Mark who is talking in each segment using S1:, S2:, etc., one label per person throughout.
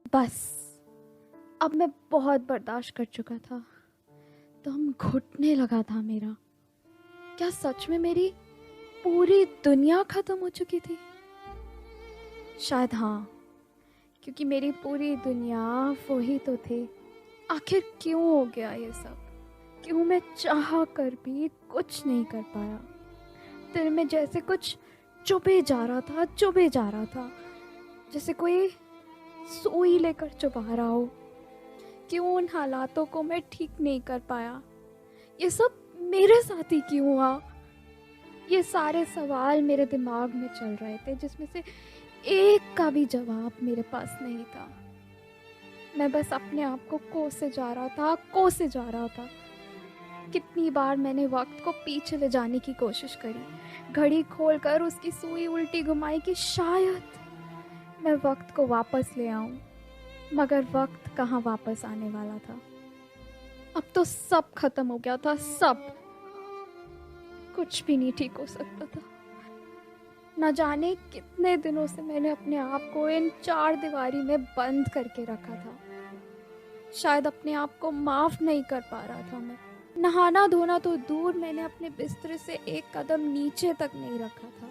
S1: बस अब मैं बहुत बर्दाश्त कर चुका था। दम घुटने लगा था मेरा। क्या सच में मेरी पूरी दुनिया खत्म हो चुकी थी? शायद हाँ, क्योंकि मेरी पूरी दुनिया वो ही तो थे। आखिर क्यों हो गया ये सब? क्यों मैं चाह कर भी कुछ नहीं कर पाया? दिल में जैसे कुछ चुभे जा रहा था, चुभे जा रहा था, जैसे कोई सुई लेकर चुभा रहा हो। क्यों उन हालातों को मैं ठीक नहीं कर पाया? ये सब मेरे साथ ही क्यों हुआ? ये सारे सवाल मेरे दिमाग में चल रहे थे, जिसमें से एक का भी जवाब मेरे पास नहीं था। मैं बस अपने आप को कोसे जा रहा था, कोसे जा रहा था। कितनी बार मैंने वक्त को पीछे ले जाने की कोशिश करी, घड़ी खोलकर उसकी सुई उल्टी घुमाई कि शायद मैं वक्त को वापस ले आऊं, मगर वक्त कहाँ वापस आने वाला था। अब तो सब खत्म हो गया था, सब। कुछ भी नहीं ठीक हो सकता था। न जाने कितने दिनों से मैंने अपने आप को इन चार दीवारी में बंद करके रखा था। शायद अपने आप को माफ नहीं कर पा रहा था मैं। नहाना धोना तो दूर, मैंने अपने बिस्तर से एक कदम नीचे तक नहीं रखा था।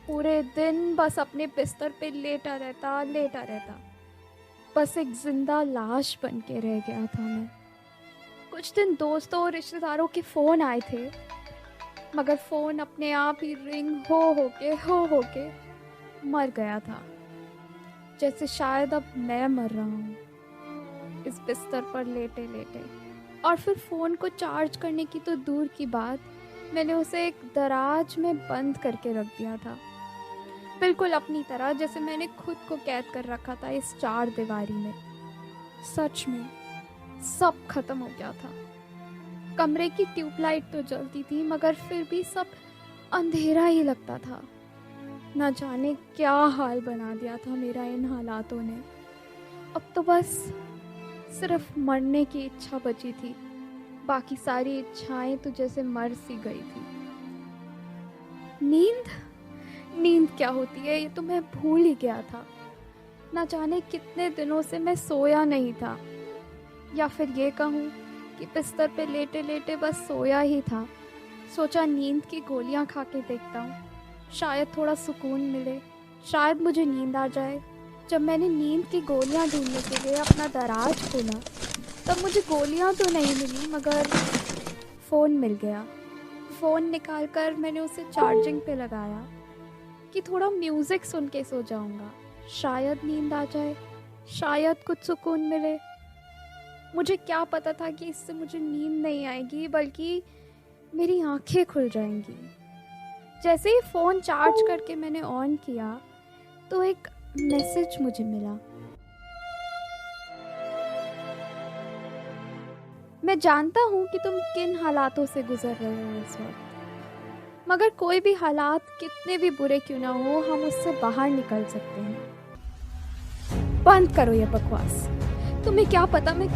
S1: पूरे दिन बस अपने बिस्तर पे लेटा रहता। बस एक जिंदा लाश बन के रह गया था मैं। कुछ दिन दोस्तों और रिश्तेदारों के फ़ोन आए थे, मगर फ़ोन अपने आप ही रिंग हो के मर गया था। जैसे शायद अब मैं मर रहा हूँ इस बिस्तर पर लेटे लेटे। और फिर फ़ोन को चार्ज करने की तो दूर की बात, मैंने उसे एक दराज में बंद करके रख दिया था, बिल्कुल अपनी तरह जैसे मैंने खुद को कैद कर रखा था इस चार दीवारी में। सच में सब खत्म हो गया था। कमरे की ट्यूबलाइट तो जलती थी, मगर फिर भी सब अंधेरा ही लगता था। न जाने क्या हाल बना दिया था मेरा इन हालातों ने। अब तो बस सिर्फ मरने की इच्छा बची थी, बाकी सारी इच्छाएं तो जैसे मर सी गई थी। नींद क्या होती है ये तो मैं भूल ही गया था। न जाने कितने दिनों से मैं सोया नहीं था, या फिर ये कहूँ कि बिस्तर पे लेटे लेटे बस सोया ही था। सोचा नींद की गोलियां खा के देखता हूँ, शायद थोड़ा सुकून मिले, शायद मुझे नींद आ जाए। जब मैंने नींद की गोलियां ढूंढने के लिए अपना दराज खोला, तब मुझे गोलियां तो नहीं मिली, मगर फ़ोन मिल गया। फ़ोन निकालकर मैंने उसे चार्जिंग पे लगाया कि थोड़ा म्यूज़िक सुन के सो जाऊंगा, शायद नींद आ जाए, शायद कुछ सुकून मिले। मुझे क्या पता था कि इससे मुझे नींद नहीं आएगी, बल्कि मेरी आंखें खुल जाएंगी। जैसे ही फ़ोन चार्ज करके मैंने ऑन किया, तो एक मैसेज मुझे मिला। मैं जानता हूँ कि तुम किन हालातों से गुजर रहे हो इस वक्त, मगर कोई भी हालात कितने भी बुरे क्यों ना हो, हम उससे बाहर निकल सकते हैं। बंद करो ये बकवास। तुम्हें क्या पता मैं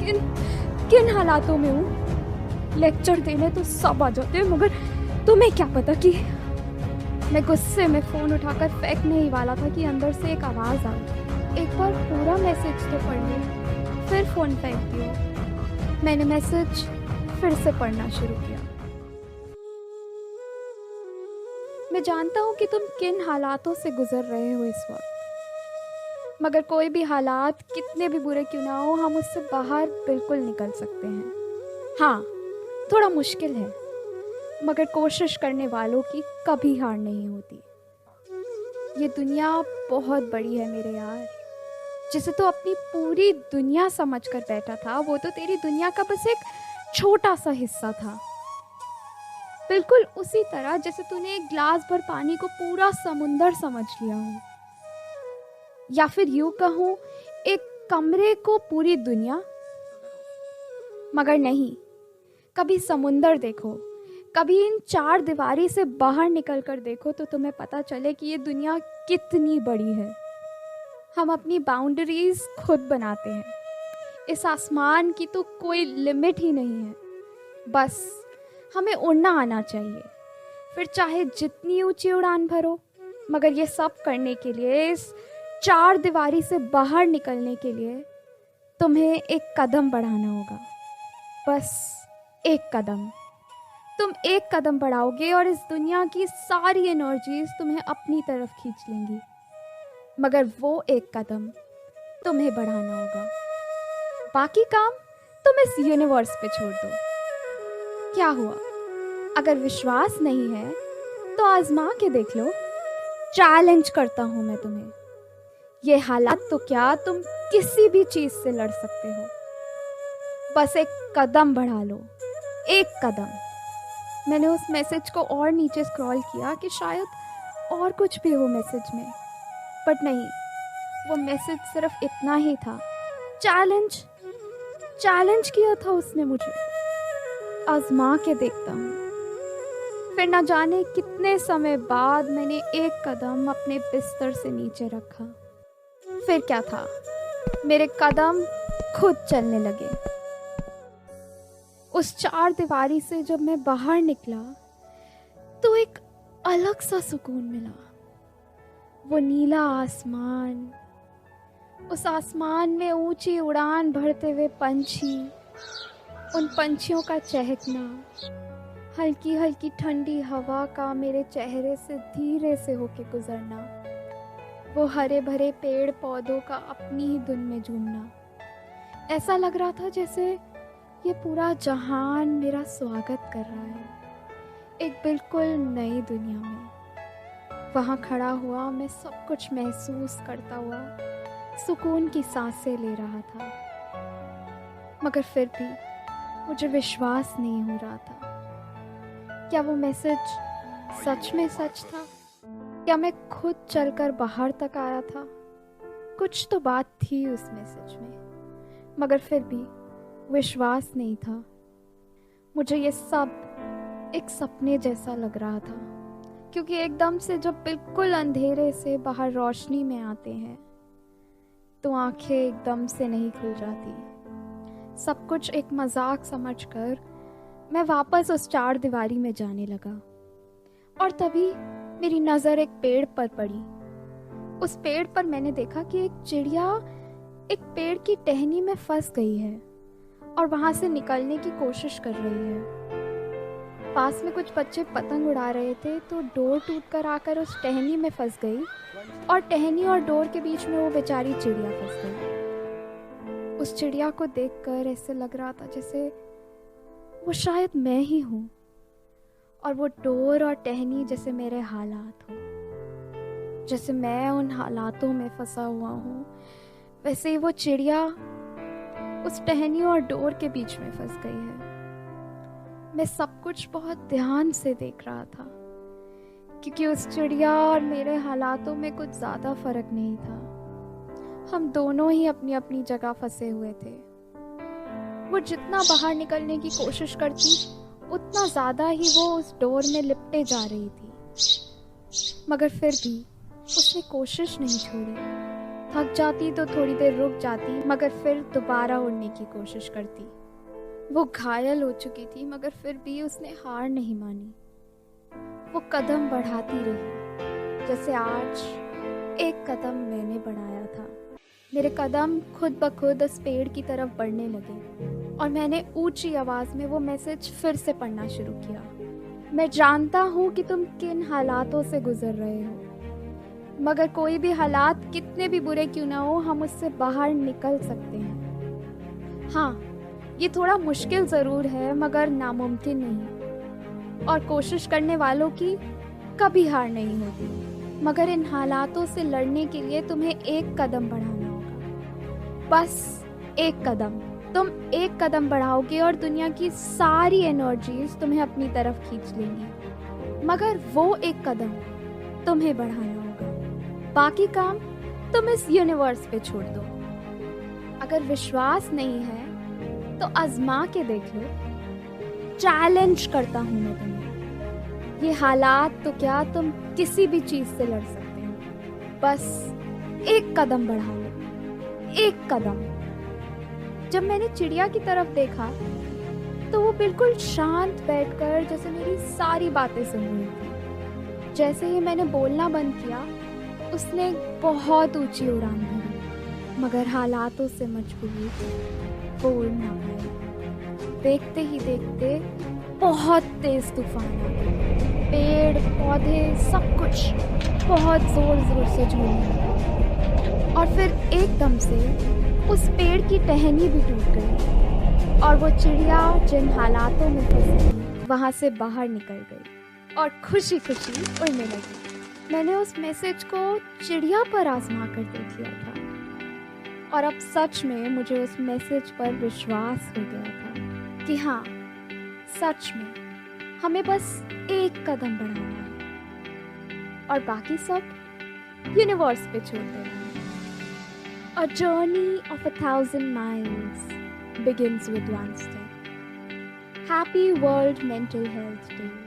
S1: किन हालातों में हूँ? लेक्चर देने तो सब आ जाते हैं, मगर तुम्हें क्या पता कि मैं गुस्से में फ़ोन उठाकर फेंकने ही वाला था कि अंदर से एक आवाज़ आई, एक बार पूरा मैसेज तो पढ़ ले, फिर फ़ोन फेंक दियो। मैंने मैसेज फिर से पढ़ना शुरू किया। मैं जानता हूँ कि तुम किन हालातों से गुजर रहे हो इस वक्त, मगर कोई भी हालात कितने भी बुरे क्यों ना हो, हम उससे बाहर बिल्कुल निकल सकते हैं। हाँ, थोड़ा मुश्किल है, मगर कोशिश करने वालों की कभी हार नहीं होती। ये दुनिया बहुत बड़ी है मेरे यार। जिसे तो अपनी पूरी दुनिया समझकर बैठा था, वो तो तेरी दुनिया का बस एक छोटा सा हिस्सा था। बिल्कुल उसी तरह जैसे तूने एक ग्लास भर पानी को पूरा समुंदर समझ लिया हो, या फिर यूं कहूँ एक कमरे को पूरी दुनिया। मगर नहीं, कभी समुंदर देखो, कभी इन चार दीवारी से बाहर निकल कर देखो, तो तुम्हें पता चले कि ये दुनिया कितनी बड़ी है। हम अपनी बाउंड्रीज खुद बनाते हैं। इस आसमान की तो कोई लिमिट ही नहीं है। बस हमें उड़ना आना चाहिए, फिर चाहे जितनी ऊंची उड़ान भरो। मगर ये सब करने के लिए इस चार दीवारी से बाहर निकलने के लिए तुम्हें एक कदम बढ़ाना होगा, बस एक कदम। तुम एक कदम बढ़ाओगे और इस दुनिया की सारी एनर्जीज तुम्हें अपनी तरफ खींच लेंगी, मगर वो एक कदम तुम्हें बढ़ाना होगा। बाकी काम तुम इस यूनिवर्स पे छोड़ दो। क्या हुआ? अगर विश्वास नहीं है तो आजमा के देख लो। चैलेंज करता हूं मैं तुम्हें। ये हालात तो क्या, तुम किसी भी चीज से लड़ सकते हो। बस एक कदम बढ़ा लो, एक कदम। मैंने उस मैसेज को और नीचे स्क्रॉल किया कि शायद और कुछ भी हो मैसेज में, बट नहीं, वो मैसेज सिर्फ इतना ही था। चैलेंज किया था उसने मुझे। आजमा के देखता हूँ। फिर ना जाने कितने समय बाद मैंने एक कदम अपने बिस्तर से नीचे रखा। फिर क्या था, मेरे कदम खुद चलने लगे। उस चार दीवारी से जब मैं बाहर निकला तो एक अलग सा सुकून मिला। वो नीला आसमान, उस आसमान में ऊंची उड़ान भरते हुए पंछी, उन पंछियों का चहकना, हल्की हल्की ठंडी हवा का मेरे चेहरे से धीरे से होके गुजरना, वो हरे भरे पेड़ पौधों का अपनी ही धुन में झूमना। ऐसा लग रहा था जैसे ये पूरा जहान मेरा स्वागत कर रहा है, एक बिल्कुल नई दुनिया में। वहाँ खड़ा हुआ मैं सब कुछ महसूस करता हुआ सुकून की सांसें ले रहा था, मगर फिर भी मुझे विश्वास नहीं हो रहा था। क्या वो मैसेज सच में सच था? क्या मैं खुद चलकर बाहर तक आया था? कुछ तो बात थी उस मैसेज में, मगर फिर भी विश्वास नहीं था। मुझे ये सब एक सपने जैसा लग रहा था, क्योंकि एकदम से जब बिल्कुल अंधेरे से बाहर रोशनी में आते हैं तो आंखें एकदम से नहीं खुल जाती। सब कुछ एक मजाक समझकर मैं वापस उस चार दीवारी में जाने लगा, और तभी मेरी नज़र एक पेड़ पर पड़ी। उस पेड़ पर मैंने देखा कि एक चिड़िया एक पेड़ की टहनी में फंस गई है और वहां से निकलने की कोशिश कर रही है। पास में कुछ बच्चे पतंग उड़ा रहे थे तो डोर टूटकर आकर उस टहनी में फंस गई, और टहनी और डोर के बीच में वो बेचारी चिड़िया फंस गई। उस चिड़िया को देखकर ऐसे लग रहा था जैसे वो शायद मैं ही हूँ, और वो डोर और टहनी जैसे मेरे हालात हो। जैसे मैं उन हालातों में फंसा हुआ हूँ, वैसे ही वो चिड़िया उस टहनी और डोर के बीच में फंस गई है। मैं सब कुछ बहुत ध्यान से देख रहा था, क्योंकि उस चिड़िया और मेरे हालातों में कुछ ज़्यादा फर्क नहीं था। हम दोनों ही अपनी अपनी जगह फंसे हुए थे। वो जितना बाहर निकलने की कोशिश करती, उतना ज़्यादा ही वो उस डोर में लिपटे जा रही थी, मगर फिर भी उसने कोशिश नहीं छोड़ी। थक जाती तो थोड़ी देर रुक जाती, मगर फिर दोबारा उड़ने की कोशिश करती। वो घायल हो चुकी थी, मगर फिर भी उसने हार नहीं मानी। वो कदम बढ़ाती रही, जैसे आज एक कदम मैंने बढ़ाया था। मेरे कदम खुद ब खुद उस पेड़ की तरफ बढ़ने लगे, और मैंने ऊंची आवाज में वो मैसेज फिर से पढ़ना शुरू किया। मैं जानता हूँ कि तुम किन हालातों से गुजर रहे हो, मगर कोई भी हालात कितने भी बुरे क्यों ना हो, हम उससे बाहर निकल सकते हैं। हाँ, ये थोड़ा मुश्किल ज़रूर है, मगर नामुमकिन नहीं, और कोशिश करने वालों की कभी हार नहीं होती। मगर इन हालातों से लड़ने के लिए तुम्हें एक कदम बढ़ाना होगा, बस एक कदम। तुम एक कदम बढ़ाओगे और दुनिया की सारी एनर्जीज तुम्हें अपनी तरफ खींच लेंगी, मगर वो एक कदम तुम्हें बढ़ाना होगा। बाकी काम तुम इस यूनिवर्स पे छोड़ दो। अगर विश्वास नहीं है तो आजमा के देख लो। चैलेंज करता हूं मैं तुम्हें। ये हालात तो क्या, तुम किसी भी चीज से लड़ सकते हो। बस एक कदम बढ़ा लो, एक कदम। जब मैंने चिड़िया की तरफ देखा तो वो बिल्कुल शांत बैठकर जैसे मेरी सारी बातें सुन रही थी। जैसे ही मैंने बोलना बंद किया, उसने बहुत ऊंची उड़ान भरी, मगर हालातों से मजबूर वो उड़ ना पाई। देखते ही देखते बहुत तेज तूफान आ गया। पेड़ पौधे सब कुछ बहुत जोर जोर से झूलने लगा और फिर एकदम से उस पेड़ की टहनी भी टूट गई और वो चिड़िया जिन हालातों में फंसी थी वहां से बाहर निकल गई और खुशी खुशी उड़ने लगी। मैंने उस मैसेज को चिड़िया पर आजमा कर देख लिया था और अब सच में मुझे उस मैसेज पर विश्वास हो गया था कि हाँ, सच में हमें बस एक कदम बढ़ाना है और बाकी सब यूनिवर्स पे छोड़ देना है। A journey of 1,000 miles begins with one step. Happy World Mental Health Day.